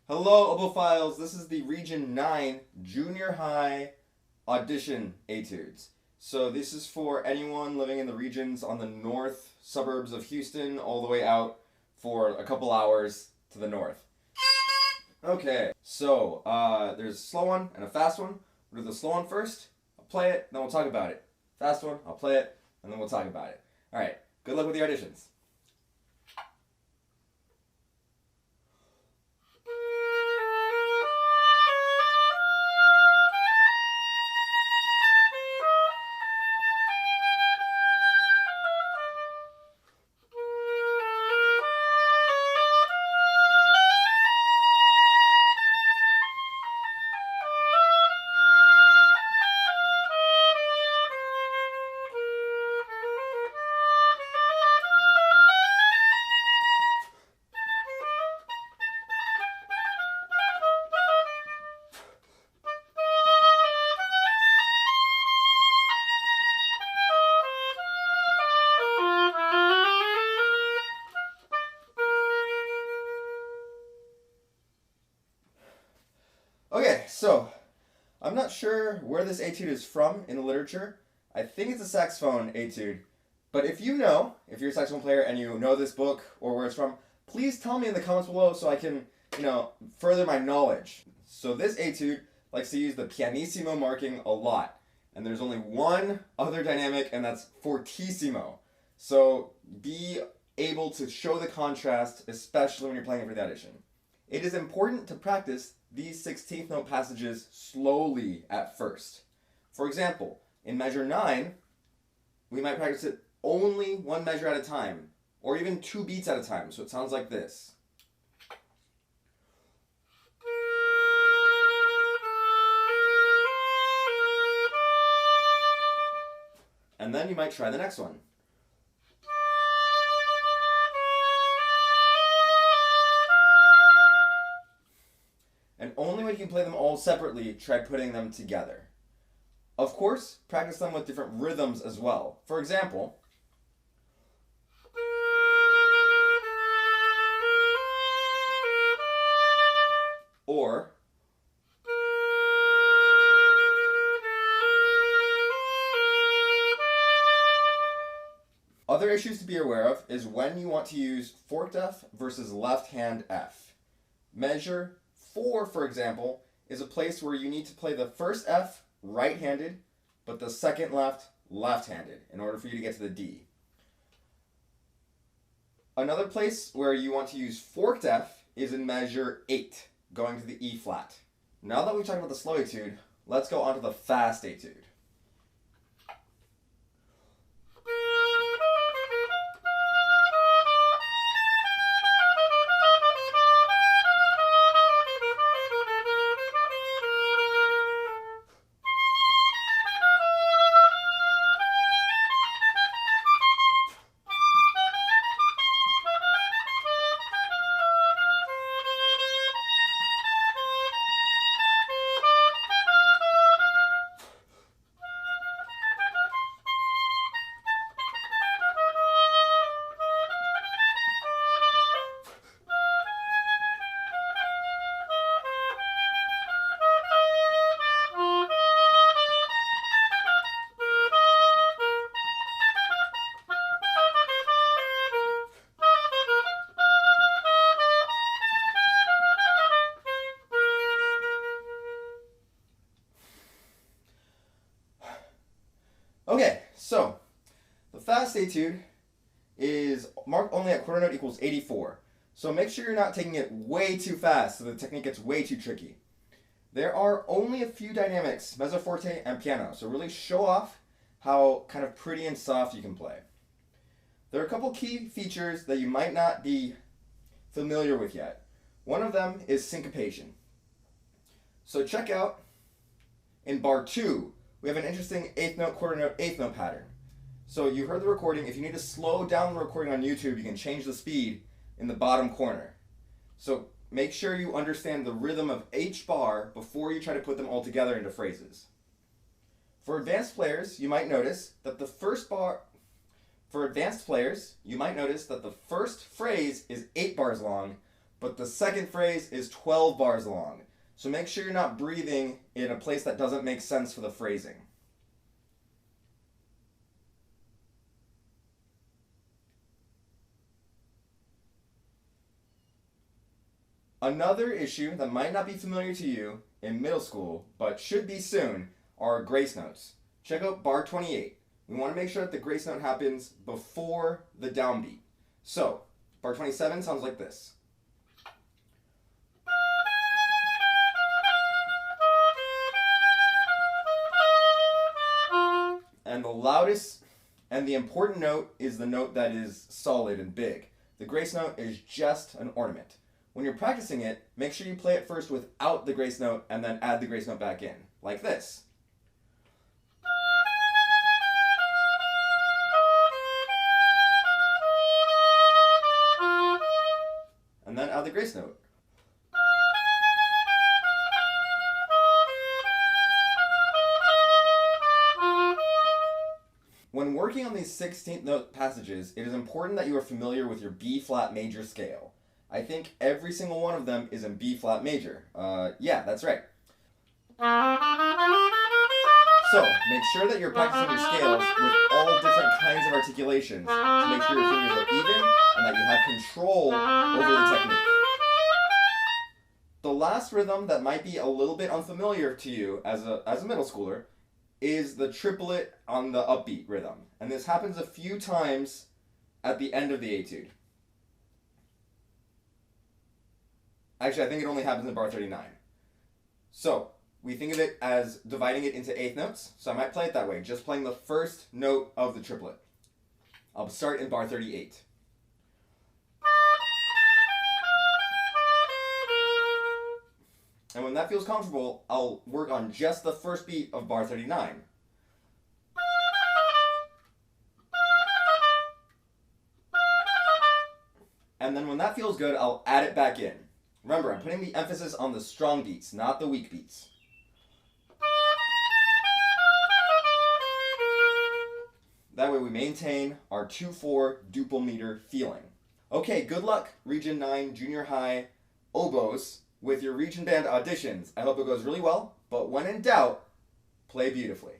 Hello, Obophiles. This is the Region 9 Junior High Audition etudes. So this is for anyone living in the regions on the north suburbs of Houston all the way out for a couple hours to the north. Okay, so there's a slow one and a fast one. We'll do the slow one first. I'll play it, then we'll talk about it. Fast one, I'll play it, and then we'll talk about it. Alright, good luck with the auditions. Okay, so I'm not sure where this etude is from in the literature. I think it's a saxophone etude. But if you know, if you're a saxophone player and you know this book or where it's from, please tell me in the comments below so I can, further my knowledge. So this etude likes to use the pianissimo marking a lot. And there's only one other dynamic, and that's fortissimo. So be able to show the contrast, especially when you're playing it for the audition. It is important to practice these 16th note passages slowly at first. For example, in measure 9, we might practice it only one measure at a time, or even 2 beats at a time, so it sounds like this. And then you might try the next one. And only when you can play them all separately, try putting them together. Of course, practice them with different rhythms as well. For example, or other issues to be aware of is when you want to use forked F versus left hand F. Measure 4, for example, is a place where you need to play the first F right-handed, but the second left-handed, in order for you to get to the D. Another place where you want to use forked F is in measure 8, going to the E flat. Now that we've talked about the slow etude, let's go on to the fast etude. Okay, so the fast etude is marked only at quarter note equals 84. So make sure you're not taking it way too fast so the technique gets way too tricky. There are only a few dynamics, mezzo forte and piano, so really show off how kind of pretty and soft you can play. There are a couple key features that you might not be familiar with yet. One of them is syncopation. So check out in bar 2, we have an interesting 8th note, quarter note, 8th note pattern. So you heard the recording. If you need to slow down the recording on YouTube, you can change the speed in the bottom corner. So make sure you understand the rhythm of each bar before you try to put them all together into phrases. For advanced players, you might notice that the first phrase is 8 bars long, but the second phrase is 12 bars long. So make sure you're not breathing in a place that doesn't make sense for the phrasing. Another issue that might not be familiar to you in middle school, but should be soon, are grace notes. Check out bar 28. We want to make sure that the grace note happens before the downbeat. So, bar 27 sounds like this. And the loudest and the important note is the note that is solid and big. The grace note is just an ornament. When you're practicing it, make sure you play it first without the grace note and then add the grace note back in, like this. And then add the grace note. When working on these 16th note passages, it is important that you are familiar with your B flat major scale. I think every single one of them is in B flat major. Yeah, that's right. So, make sure that you're practicing your scales with all different kinds of articulations to make sure your fingers are even and that you have control over the technique. The last rhythm that might be a little bit unfamiliar to you as a middle schooler is the triplet on the upbeat rhythm. And this happens a few times at the end of the etude. Actually, I think it only happens in bar 39. So, we think of it as dividing it into eighth notes. So I might play it that way, just playing the first note of the triplet. I'll start in bar 38. And when that feels comfortable, I'll work on just the first beat of bar 39. And then when that feels good, I'll add it back in. Remember, I'm putting the emphasis on the strong beats, not the weak beats. That way we maintain our 2/4 duple meter feeling. Okay, good luck, Region 9 Junior High oboes, with your region band auditions. I hope it goes really well, but when in doubt, play beautifully.